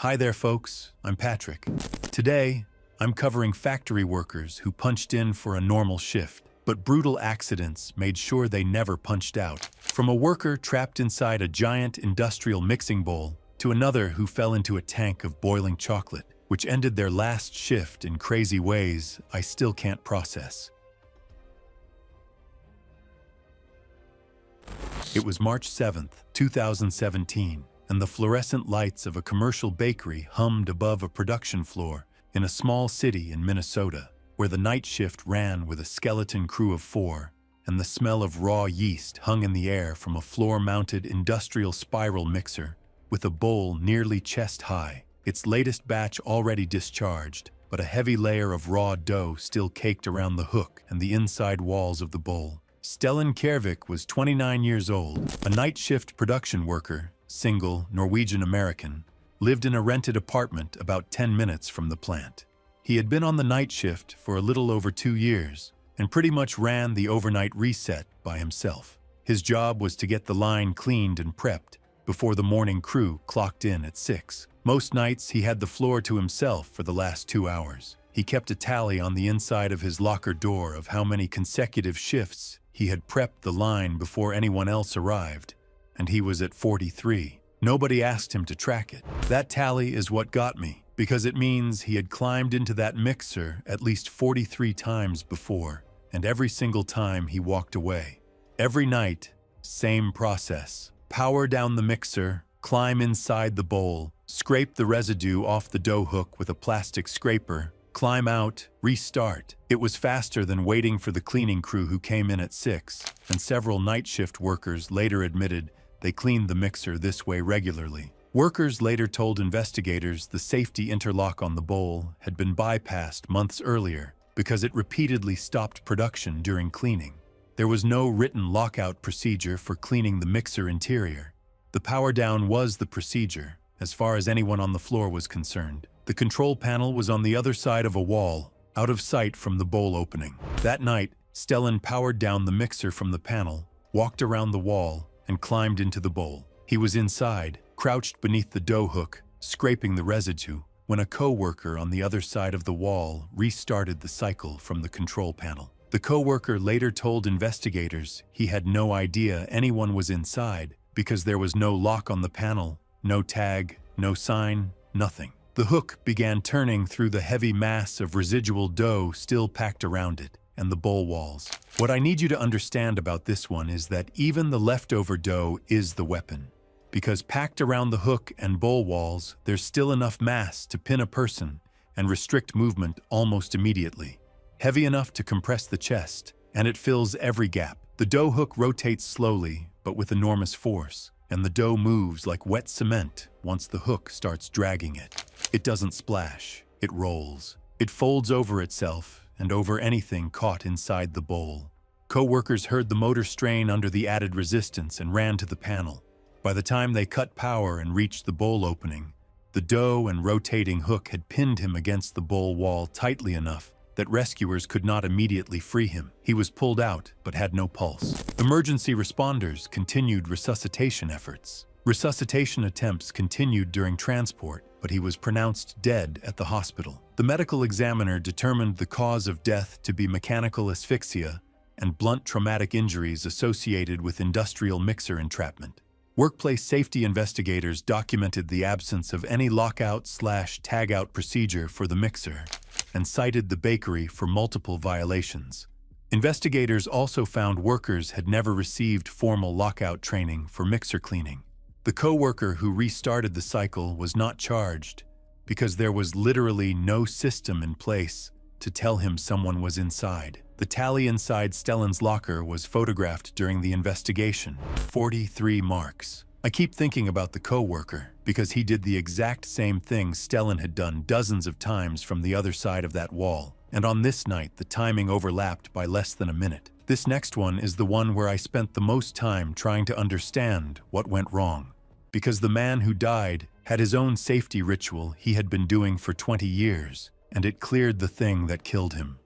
Hi there, folks. I'm Patrick. Today, I'm covering factory workers who punched in for a normal shift, but brutal accidents made sure they never punched out. From a worker trapped inside a giant industrial mixing bowl to another who fell into a tank of boiling chocolate, which ended their last shift in crazy ways I still can't process. It was March 7th, 2017. And the fluorescent lights of a commercial bakery hummed above a production floor in a small city in Minnesota, where the night shift ran with a skeleton crew of 4, and the smell of raw yeast hung in the air from a floor-mounted industrial spiral mixer with a bowl nearly chest-high, its latest batch already discharged, but a heavy layer of raw dough still caked around the hook and the inside walls of the bowl. Stellan Kjærvik was 29 years old, a night shift production worker, single, Norwegian-American, lived in a rented apartment about 10 minutes from the plant. He had been on the night shift for a little over 2 years and pretty much ran the overnight reset by himself. His job was to get the line cleaned and prepped before the morning crew clocked in at 6. Most nights he had the floor to himself for the last 2 hours. He kept a tally on the inside of his locker door of how many consecutive shifts he had prepped the line before anyone else arrived, and he was at 43. Nobody asked him to track it. That tally is what got me, because it means he had climbed into that mixer at least 43 times before, and every single time he walked away. Every night, same process. Power down the mixer, climb inside the bowl, scrape the residue off the dough hook with a plastic scraper, climb out, restart. It was faster than waiting for the cleaning crew who came in at 6, and several night shift workers later admitted they cleaned the mixer this way regularly. Workers later told investigators the safety interlock on the bowl had been bypassed months earlier because it repeatedly stopped production during cleaning. There was no written lockout procedure for cleaning the mixer interior. The power down was the procedure, as far as anyone on the floor was concerned. The control panel was on the other side of a wall, out of sight from the bowl opening. That night, Stellan powered down the mixer from the panel, walked around the wall, and climbed into the bowl. He was inside, crouched beneath the dough hook, scraping the residue, when a co-worker on the other side of the wall restarted the cycle from the control panel. The co-worker later told investigators he had no idea anyone was inside because there was no lock on the panel, no tag, no sign, nothing. The hook began turning through the heavy mass of residual dough still packed around it and the bowl walls. What I need you to understand about this one is that even the leftover dough is the weapon. Because packed around the hook and bowl walls, there's still enough mass to pin a person and restrict movement almost immediately. Heavy enough to compress the chest, and it fills every gap. The dough hook rotates slowly, but with enormous force, and the dough moves like wet cement once the hook starts dragging it. It doesn't splash, it rolls. It folds over itself and over anything caught inside the bowl. Co-workers heard the motor strain under the added resistance and ran to the panel. By the time they cut power and reached the bowl opening, the dough and rotating hook had pinned him against the bowl wall tightly enough that rescuers could not immediately free him. He was pulled out, but had no pulse. Emergency responders continued resuscitation efforts. Resuscitation attempts continued during transport, but he was pronounced dead at the hospital. The medical examiner determined the cause of death to be mechanical asphyxia and blunt traumatic injuries associated with industrial mixer entrapment. Workplace safety investigators documented the absence of any lockout/tagout procedure for the mixer and cited the bakery for multiple violations. Investigators also found workers had never received formal lockout training for mixer cleaning. The co-worker who restarted the cycle was not charged because there was literally no system in place to tell him someone was inside. The tally inside Stellan's locker was photographed during the investigation. 43 marks. I keep thinking about the co-worker because he did the exact same thing Stellan had done dozens of times from the other side of that wall. And on this night, the timing overlapped by less than a minute. This next one is the one where I spent the most time trying to understand what went wrong. Because the man who died had his own safety ritual he had been doing for 20 years, and it cleared the thing that killed him.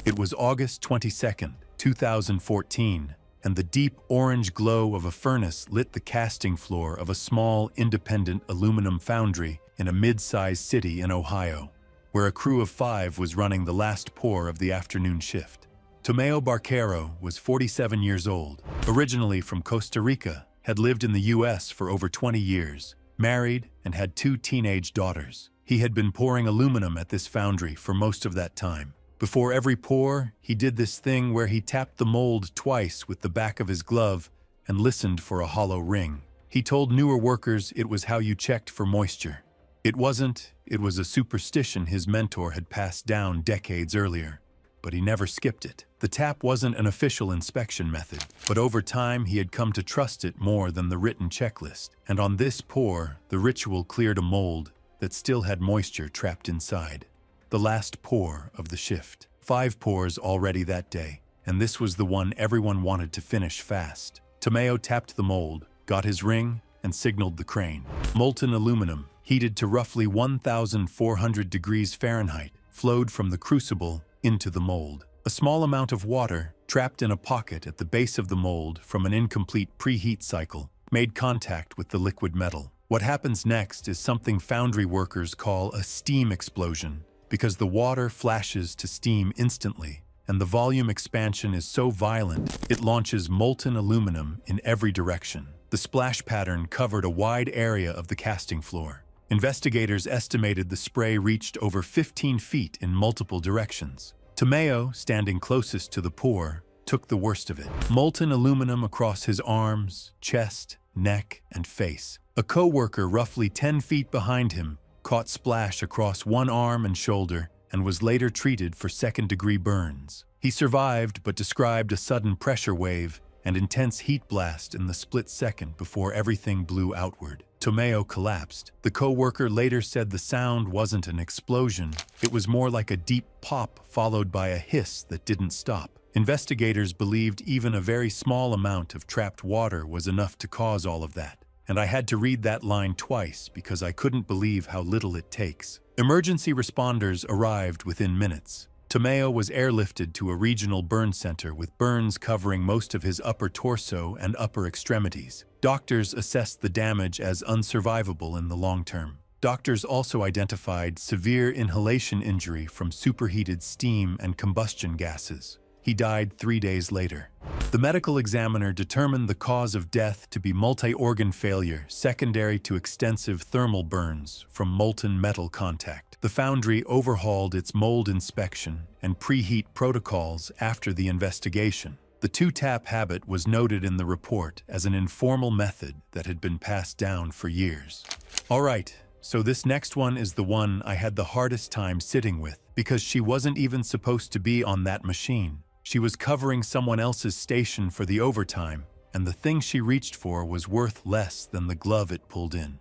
It was August 22nd, 2014, and the deep orange glow of a furnace lit the casting floor of a small, independent aluminum foundry in a mid-sized city in Ohio, where a crew of 5 was running the last pour of the afternoon shift. Tomeo Barquero was 47 years old, originally from Costa Rica, had lived in the U.S. for over 20 years, married, and had 2 teenage daughters. He had been pouring aluminum at this foundry for most of that time. Before every pour, he did this thing where he tapped the mold twice with the back of his glove and listened for a hollow ring. He told newer workers it was how you checked for moisture. It wasn't, it was a superstition his mentor had passed down decades earlier, but he never skipped it. The tap wasn't an official inspection method, but over time he had come to trust it more than the written checklist. And on this pour, the ritual cleared a mold that still had moisture trapped inside. The last pour of the shift. 5 pours already that day, and this was the one everyone wanted to finish fast. Tomeo tapped the mold, got his ring, and signaled the crane. Molten aluminum, heated to roughly 1,400 degrees Fahrenheit, flowed from the crucible into the mold. A small amount of water, trapped in a pocket at the base of the mold from an incomplete preheat cycle, made contact with the liquid metal. What happens next is something foundry workers call a steam explosion, because the water flashes to steam instantly, and the volume expansion is so violent it launches molten aluminum in every direction. The splash pattern covered a wide area of the casting floor. Investigators estimated the spray reached over 15 feet in multiple directions. Tomeo, standing closest to the pour, took the worst of it. Molten aluminum across his arms, chest, neck, and face. A co-worker roughly 10 feet behind him caught splash across one arm and shoulder and was later treated for second-degree burns. He survived but described a sudden pressure wave and intense heat blast in the split second before everything blew outward. Tomeo collapsed. The co-worker later said the sound wasn't an explosion, it was more like a deep pop followed by a hiss that didn't stop. Investigators believed even a very small amount of trapped water was enough to cause all of that. And I had to read that line twice because I couldn't believe how little it takes. Emergency responders arrived within minutes. Tomeo was airlifted to a regional burn center with burns covering most of his upper torso and upper extremities. Doctors assessed the damage as unsurvivable in the long term. Doctors also identified severe inhalation injury from superheated steam and combustion gases. He died 3 days later. The medical examiner determined the cause of death to be multi-organ failure secondary to extensive thermal burns from molten metal contact. The foundry overhauled its mold inspection and preheat protocols after the investigation. The 2-tap habit was noted in the report as an informal method that had been passed down for years. All right, so this next one is the one I had the hardest time sitting with because she wasn't even supposed to be on that machine. She was covering someone else's station for the overtime, and the thing she reached for was worth less than the glove it pulled in.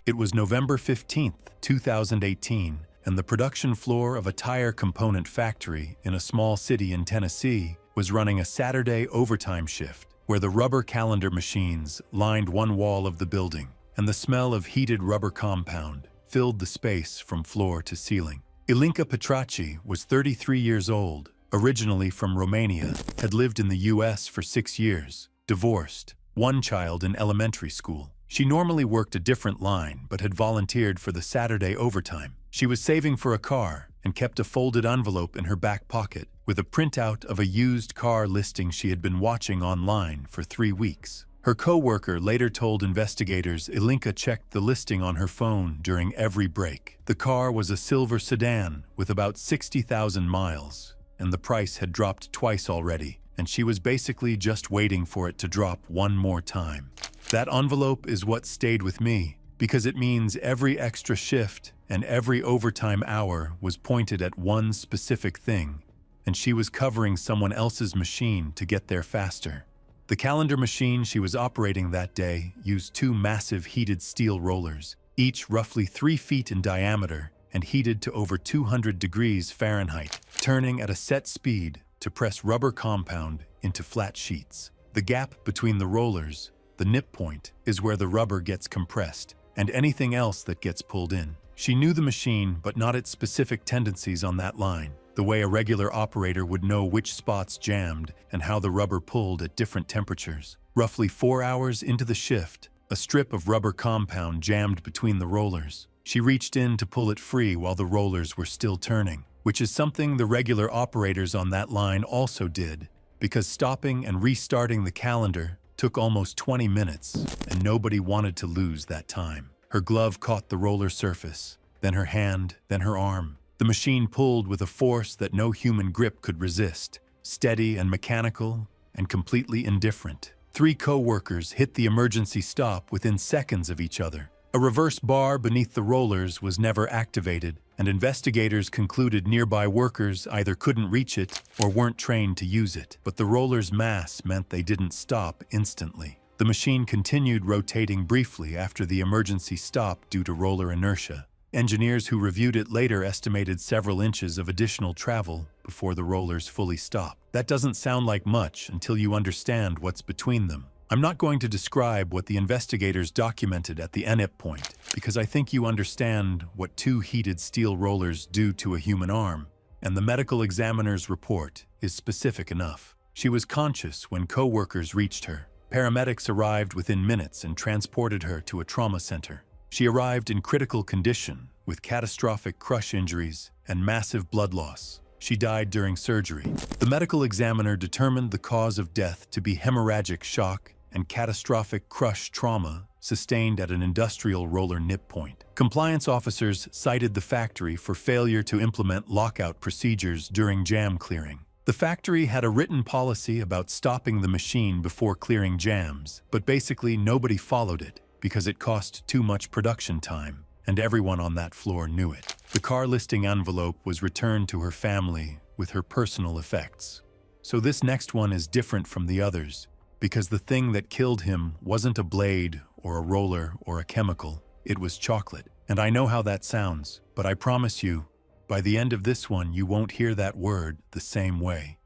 It was November 15th, 2018, and the production floor of a tire component factory in a small city in Tennessee was running a Saturday overtime shift, where the rubber calendar machines lined one wall of the building, and the smell of heated rubber compound filled the space from floor to ceiling. Ilinka Petraci was 33 years old, originally from Romania, had lived in the U.S. for 6 years, divorced, 1 child in elementary school. She normally worked a different line but had volunteered for the Saturday overtime. She was saving for a car and kept a folded envelope in her back pocket with a printout of a used car listing she had been watching online for 3 weeks. Her co-worker later told investigators Ilinka checked the listing on her phone during every break. The car was a silver sedan with about 60,000 miles, and the price had dropped twice already, and she was basically just waiting for it to drop one more time. That envelope is what stayed with me, because it means every extra shift and every overtime hour was pointed at one specific thing, and she was covering someone else's machine to get there faster. The calendar machine she was operating that day used 2 massive heated steel rollers, each roughly 3 feet in diameter and heated to over 200 degrees Fahrenheit, turning at a set speed to press rubber compound into flat sheets. The gap between the rollers, the nip point, is where the rubber gets compressed, and anything else that gets pulled in. She knew the machine, but not its specific tendencies on that line. the way a regular operator would know which spots jammed and how the rubber pulled at different temperatures. Roughly 4 hours into the shift, a strip of rubber compound jammed between the rollers. She reached in to pull it free while the rollers were still turning, which is something the regular operators on that line also did, because stopping and restarting the calendar took almost 20 minutes, and nobody wanted to lose that time. Her glove caught the roller surface, then her hand, then her arm. The machine pulled with a force that no human grip could resist, steady and mechanical and completely indifferent. 3 co-workers hit the emergency stop within seconds of each other. A reverse bar beneath the rollers was never activated, and investigators concluded nearby workers either couldn't reach it or weren't trained to use it. But the roller's mass meant they didn't stop instantly. The machine continued rotating briefly after the emergency stop due to roller inertia. Engineers who reviewed it later estimated several inches of additional travel before the rollers fully stopped. That doesn't sound like much until you understand what's between them. I'm not going to describe what the investigators documented at the NIP point, because I think you understand what 2 heated steel rollers do to a human arm, and the medical examiner's report is specific enough. She was conscious when co-workers reached her. Paramedics arrived within minutes and transported her to a trauma center. She arrived in critical condition, with catastrophic crush injuries and massive blood loss. She died during surgery. The medical examiner determined the cause of death to be hemorrhagic shock and catastrophic crush trauma sustained at an industrial roller nip point. Compliance officers cited the factory for failure to implement lockout procedures during jam clearing. The factory had a written policy about stopping the machine before clearing jams, but basically nobody followed it because it cost too much production time, and everyone on that floor knew it. The car listing envelope was returned to her family with her personal effects. So this next one is different from the others, because the thing that killed him wasn't a blade or a roller or a chemical, it was chocolate. And I know how that sounds, but I promise you, by the end of this one, you won't hear that word the same way.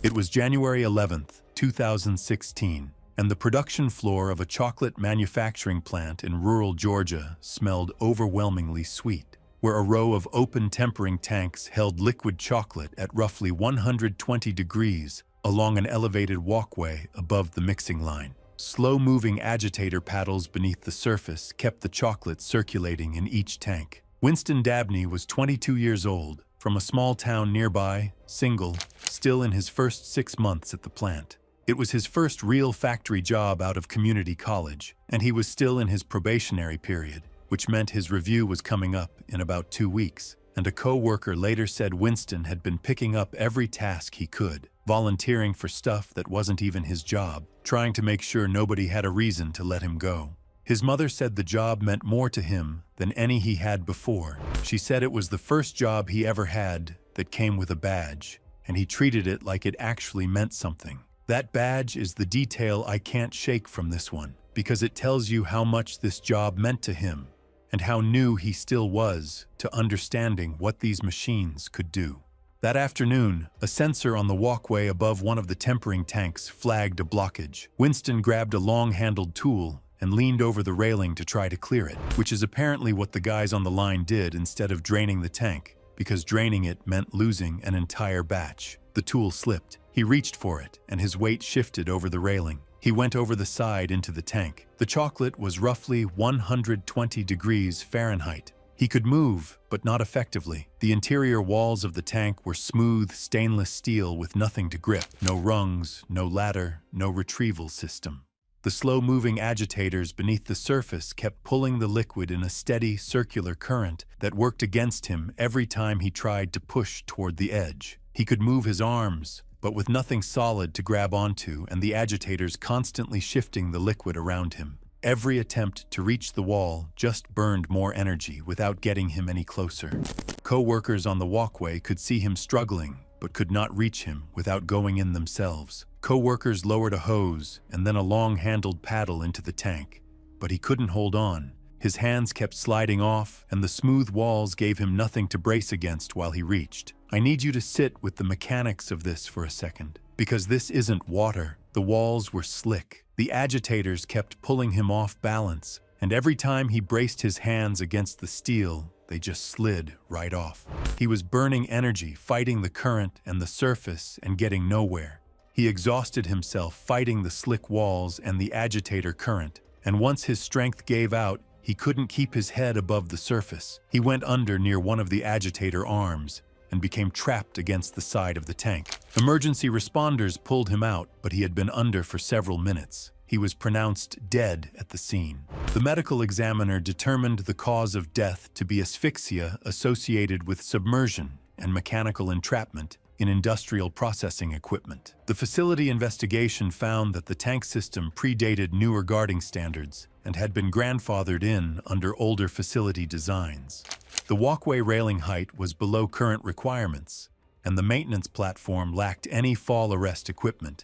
It was January 11th, 2016, and the production floor of a chocolate manufacturing plant in rural Georgia smelled overwhelmingly sweet, where a row of open tempering tanks held liquid chocolate at roughly 120 degrees along an elevated walkway above the mixing line. Slow-moving agitator paddles beneath the surface kept the chocolate circulating in each tank. Winston Dabney was 22 years old, from a small town nearby, single, still in his first 6 months at the plant. It was his first real factory job out of community college, and he was still in his probationary period, which meant his review was coming up in about 2 weeks. And a co-worker later said Winston had been picking up every task he could, volunteering for stuff that wasn't even his job, trying to make sure nobody had a reason to let him go. His mother said the job meant more to him than any he had before. She said it was the first job he ever had that came with a badge, and he treated it like it actually meant something. That badge is the detail I can't shake from this one, because it tells you how much this job meant to him, and how new he still was to understanding what these machines could do. That afternoon, a sensor on the walkway above one of the tempering tanks flagged a blockage. Winston grabbed a long-handled tool and leaned over the railing to try to clear it, which is apparently what the guys on the line did instead of draining the tank, because draining it meant losing an entire batch. The tool slipped. He reached for it, and his weight shifted over the railing. He went over the side into the tank. The chocolate was roughly 120 degrees Fahrenheit. He could move, but not effectively. The interior walls of the tank were smooth stainless steel with nothing to grip. No rungs, no ladder, no retrieval system. The slow-moving agitators beneath the surface kept pulling the liquid in a steady, circular current that worked against him every time he tried to push toward the edge. He could move his arms, but with nothing solid to grab onto and the agitators constantly shifting the liquid around him. Every attempt to reach the wall just burned more energy without getting him any closer. Co-workers on the walkway could see him struggling, but could not reach him without going in themselves. Co-workers lowered a hose and then a long-handled paddle into the tank, but he couldn't hold on. His hands kept sliding off, and the smooth walls gave him nothing to brace against while he reached. I need you to sit with the mechanics of this for a second, because this isn't water. The walls were slick. The agitators kept pulling him off balance, and every time he braced his hands against the steel, they just slid right off. He was burning energy, fighting the current and the surface and getting nowhere. He exhausted himself fighting the slick walls and the agitator current, and once his strength gave out, he couldn't keep his head above the surface. He went under near one of the agitator arms and became trapped against the side of the tank. Emergency responders pulled him out, but he had been under for several minutes. He was pronounced dead at the scene. The medical examiner determined the cause of death to be asphyxia associated with submersion and mechanical entrapment in industrial processing equipment. The facility investigation found that the tank system predated newer guarding standards and had been grandfathered in under older facility designs. The walkway railing height was below current requirements, and the maintenance platform lacked any fall arrest equipment,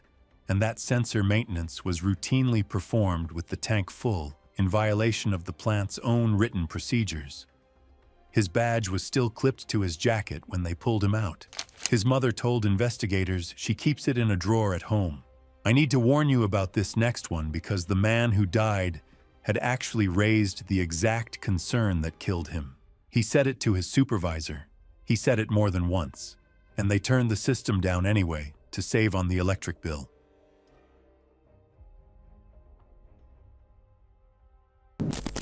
and that sensor maintenance was routinely performed with the tank full, in violation of the plant's own written procedures. His badge was still clipped to his jacket when they pulled him out. His mother told investigators she keeps it in a drawer at home. "I need to warn you about this next one because the man who died had actually raised the exact concern that killed him. He said it to his supervisor. He said it more than once, and they turned the system down anyway to save on the electric bill."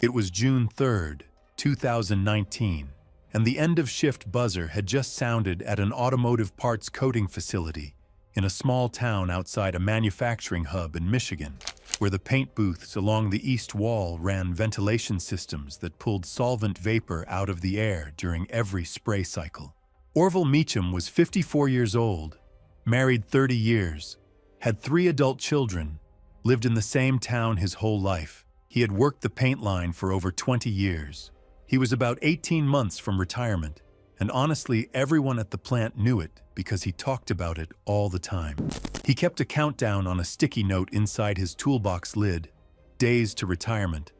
It was June 3rd, 2019, and the end-of-shift buzzer had just sounded at an automotive parts coating facility in a small town outside a manufacturing hub in Michigan, where the paint booths along the east wall ran ventilation systems that pulled solvent vapor out of the air during every spray cycle. Orville Meacham was 54 years old, married 30 years, had 3 adult children, lived in the same town his whole life. He had worked the paint line for over 20 years. He was about 18 months from retirement, and honestly, everyone at the plant knew it because he talked about it all the time. He kept a countdown on a sticky note inside his toolbox lid, days to retirement,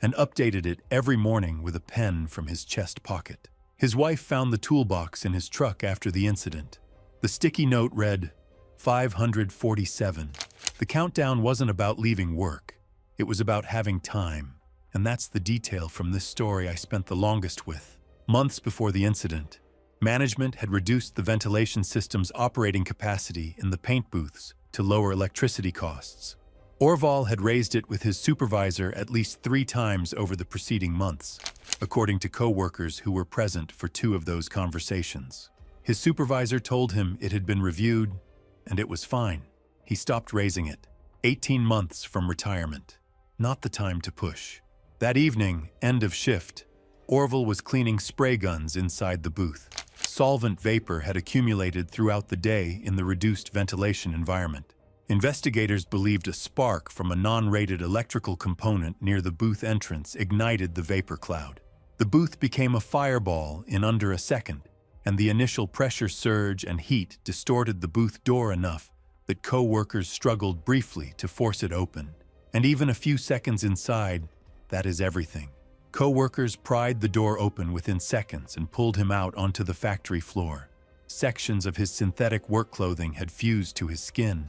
and updated it every morning with a pen from his chest pocket. His wife found the toolbox in his truck after the incident. The sticky note read, 547. The countdown wasn't about leaving work. It was about having time, and that's the detail from this story I spent the longest with. Months before the incident, management had reduced the ventilation system's operating capacity in the paint booths to lower electricity costs. Orville had raised it with his supervisor at least 3 times over the preceding months, according to co-workers who were present for 2 of those conversations. His supervisor told him it had been reviewed, and it was fine. He stopped raising it. 18 months from retirement. Not the time to push. That evening, end of shift, Orville was cleaning spray guns inside the booth. Solvent vapor had accumulated throughout the day in the reduced ventilation environment. Investigators believed a spark from a non-rated electrical component near the booth entrance ignited the vapor cloud. The booth became a fireball in under a second, and the initial pressure surge and heat distorted the booth door enough that co-workers struggled briefly to force it open. And even a few seconds inside, that is everything. Co-workers pried the door open within seconds and pulled him out onto the factory floor. Sections of his synthetic work clothing had fused to his skin.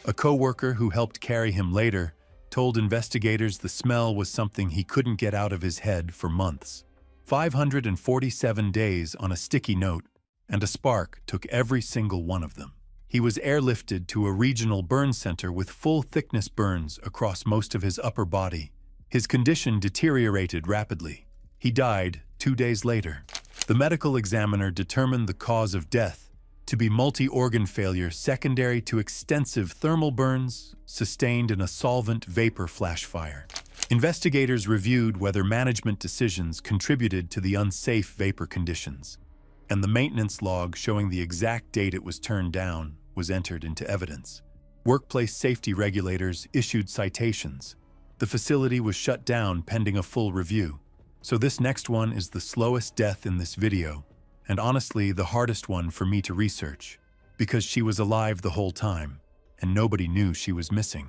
A co-worker who helped carry him later told investigators the smell was something he couldn't get out of his head for months. 547 days on a sticky note, and a spark took every single one of them. He was airlifted to a regional burn center with full-thickness burns across most of his upper body. His condition deteriorated rapidly. He died 2 days later. The medical examiner determined the cause of death to be multi-organ failure secondary to extensive thermal burns sustained in a solvent vapor flash fire. Investigators reviewed whether management decisions contributed to the unsafe vapor conditions, and the maintenance log showing the exact date it was turned down was entered into evidence. Workplace safety regulators issued citations. The facility was shut down pending a full review. So this next one is the slowest death in this video, and honestly the hardest one for me to research, because she was alive the whole time, and nobody knew she was missing.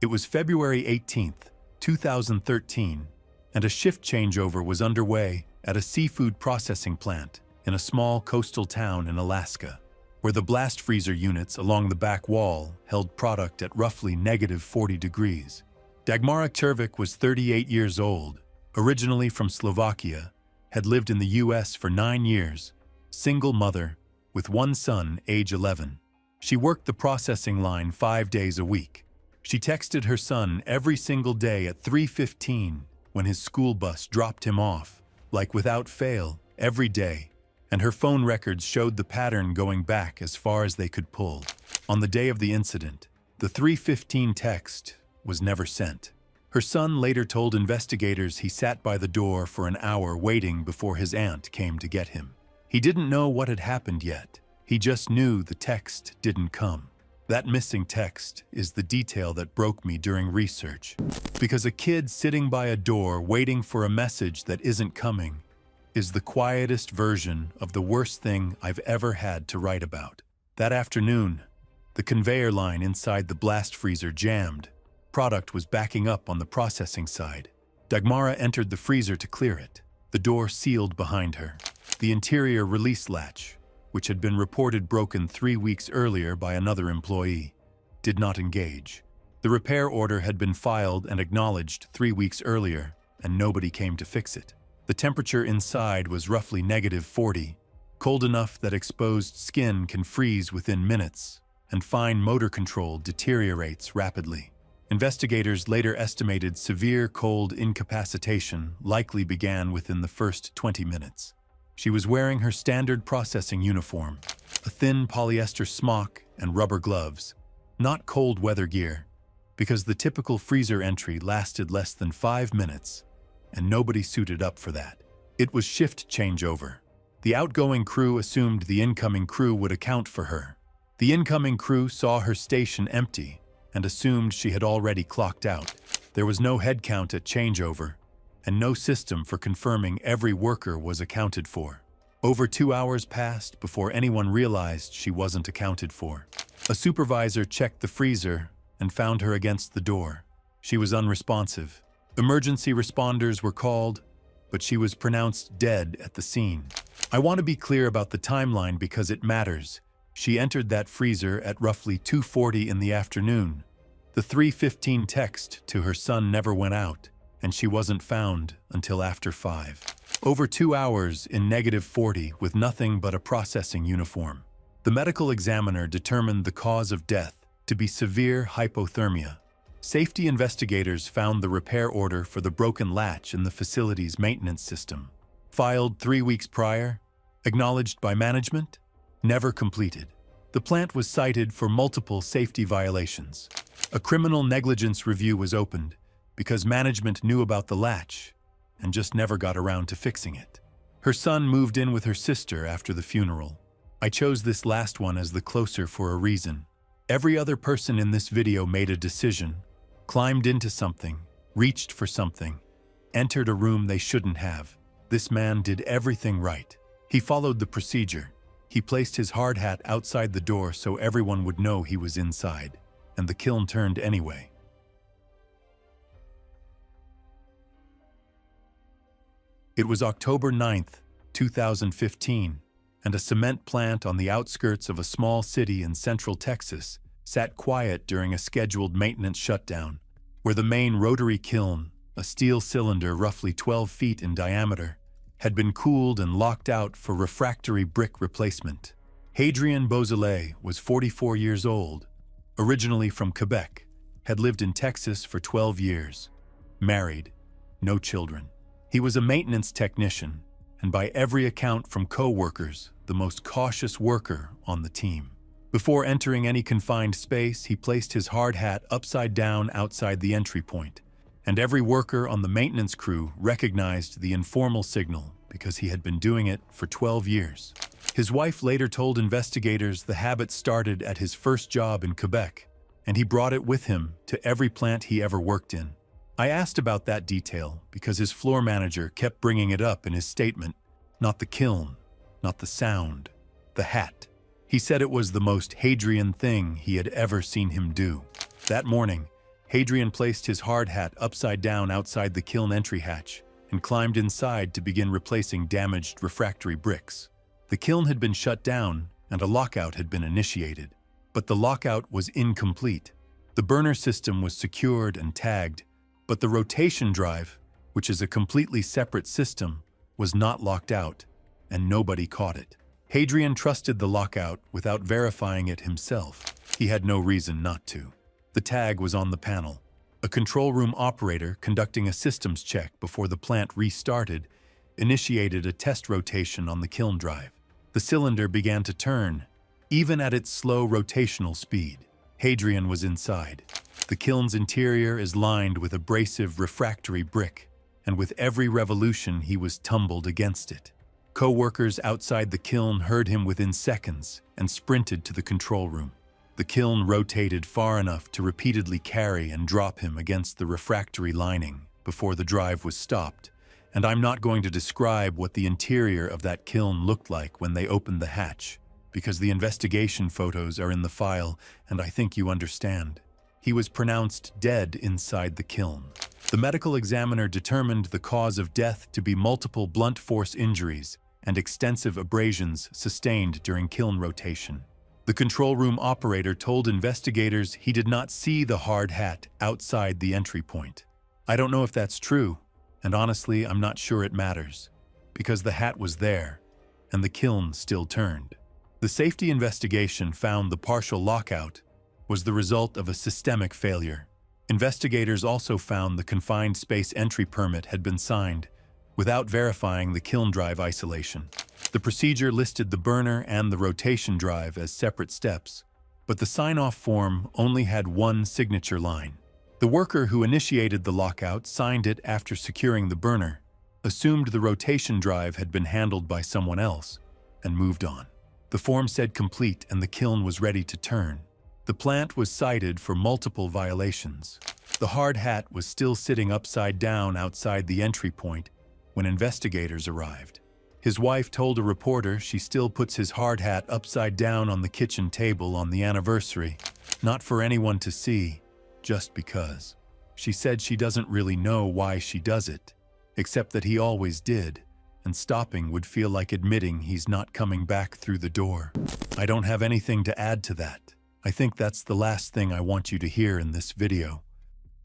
It was February 18th, 2013, and a shift changeover was underway at a seafood processing plant in a small coastal town in Alaska, where the blast freezer units along the back wall held product at roughly -40 degrees. Dagmara Červik was 38 years old, originally from Slovakia, had lived in the US for 9 years, single mother, with one son, age 11. She worked the processing line 5 days a week. She texted her son every single day at 3:15 when his school bus dropped him off, like without fail, every day, and her phone records showed the pattern going back as far as they could pull. On the day of the incident, the 3:15 text was never sent. Her son later told investigators he sat by the door for an hour waiting before his aunt came to get him. He didn't know what had happened yet. He just knew the text didn't come. That missing text is the detail that broke me during research. Because a kid sitting by a door waiting for a message that isn't coming is the quietest version of the worst thing I've ever had to write about. That afternoon, the conveyor line inside the blast freezer jammed. Product was backing up on the processing side. Dagmara entered the freezer to clear it. The door sealed behind her. The interior release latch, which had been reported broken 3 weeks earlier by another employee, did not engage. The repair order had been filed and acknowledged 3 weeks earlier, and nobody came to fix it. The temperature inside was roughly -40, cold enough that exposed skin can freeze within minutes, and fine motor control deteriorates rapidly. Investigators later estimated severe cold incapacitation likely began within the first 20 minutes. She was wearing her standard processing uniform, a thin polyester smock and rubber gloves, not cold weather gear, because the typical freezer entry lasted less than 5 minutes, and nobody suited up for that. It was shift changeover. The outgoing crew assumed the incoming crew would account for her. The incoming crew saw her station empty and assumed she had already clocked out. There was no head count at changeover, and no system for confirming every worker was accounted for. Over 2 hours passed before anyone realized she wasn't accounted for. A supervisor checked the freezer and found her against the door. She was unresponsive. Emergency responders were called, but she was pronounced dead at the scene. I want to be clear about the timeline because it matters. She entered that freezer at roughly 2:40 in the afternoon. The 3:15 text to her son never went out, and she wasn't found until after 5. Over 2 hours in -40 with nothing but a processing uniform. The medical examiner determined the cause of death to be severe hypothermia. Safety investigators found the repair order for the broken latch in the facility's maintenance system. Filed 3 weeks prior, acknowledged by management, never completed. The plant was cited for multiple safety violations. A criminal negligence review was opened because management knew about the latch and just never got around to fixing it. Her son moved in with her sister after the funeral. I chose this last one as the closer for a reason. Every other person in this video made a decision, climbed into something, reached for something, entered a room they shouldn't have. This man did everything right. He followed the procedure. He placed his hard hat outside the door so everyone would know he was inside, and the kiln turned anyway. It was October 9th, 2015, and a cement plant on the outskirts of a small city in central Texas sat quiet during a scheduled maintenance shutdown, where the main rotary kiln, a steel cylinder roughly 12 feet in diameter, had been cooled and locked out for refractory brick replacement. Hadrien Beausoleil was 44 years old, originally from Quebec, had lived in Texas for 12 years, married, no children. He was a maintenance technician, and by every account from co-workers, the most cautious worker on the team. Before entering any confined space, he placed his hard hat upside down outside the entry point, and every worker on the maintenance crew recognized the informal signal because he had been doing it for 12 years. His wife later told investigators the habit started at his first job in Quebec, and he brought it with him to every plant he ever worked in. I asked about that detail because his floor manager kept bringing it up in his statement. Not the kiln, not the sound, the hat. He said it was the most Hadrien thing he had ever seen him do. That morning, Hadrien placed his hard hat upside down outside the kiln entry hatch and climbed inside to begin replacing damaged refractory bricks. The kiln had been shut down and a lockout had been initiated, but the lockout was incomplete. The burner system was secured and tagged, But the rotation drive, which is a completely separate system, was not locked out, and nobody caught it. Hadrian trusted the lockout without verifying it himself. He had no reason not to. The tag was on the panel. A control room operator conducting a systems check before the plant restarted initiated a test rotation on the kiln drive. The cylinder began to turn, even at its slow rotational speed. Hadrian was inside. The kiln's interior is lined with abrasive refractory brick, and with every revolution he was tumbled against it. Co-workers outside the kiln heard him within seconds and sprinted to the control room. The kiln rotated far enough to repeatedly carry and drop him against the refractory lining before the drive was stopped, and I'm not going to describe what the interior of that kiln looked like when they opened the hatch, because the investigation photos are in the file, and I think you understand. He was pronounced dead inside the kiln. The medical examiner determined the cause of death to be multiple blunt force injuries and extensive abrasions sustained during kiln rotation. The control room operator told investigators he did not see the hard hat outside the entry point. I don't know if that's true, and honestly, I'm not sure it matters, because the hat was there, and the kiln still turned. The safety investigation found the partial lockout was the result of a systemic failure. Investigators also found the confined space entry permit had been signed without verifying the kiln drive isolation. The procedure listed the burner and the rotation drive as separate steps, but the sign-off form only had one signature line. The worker who initiated the lockout signed it after securing the burner, assumed the rotation drive had been handled by someone else, and moved on. The form said complete and the kiln was ready to turn. The plant was cited for multiple violations. The hard hat was still sitting upside down outside the entry point when investigators arrived. His wife told a reporter she still puts his hard hat upside down on the kitchen table on the anniversary, not for anyone to see, just because. She said she doesn't really know why she does it, except that he always did, and stopping would feel like admitting he's not coming back through the door. I don't have anything to add to that. I think that's the last thing I want you to hear in this video.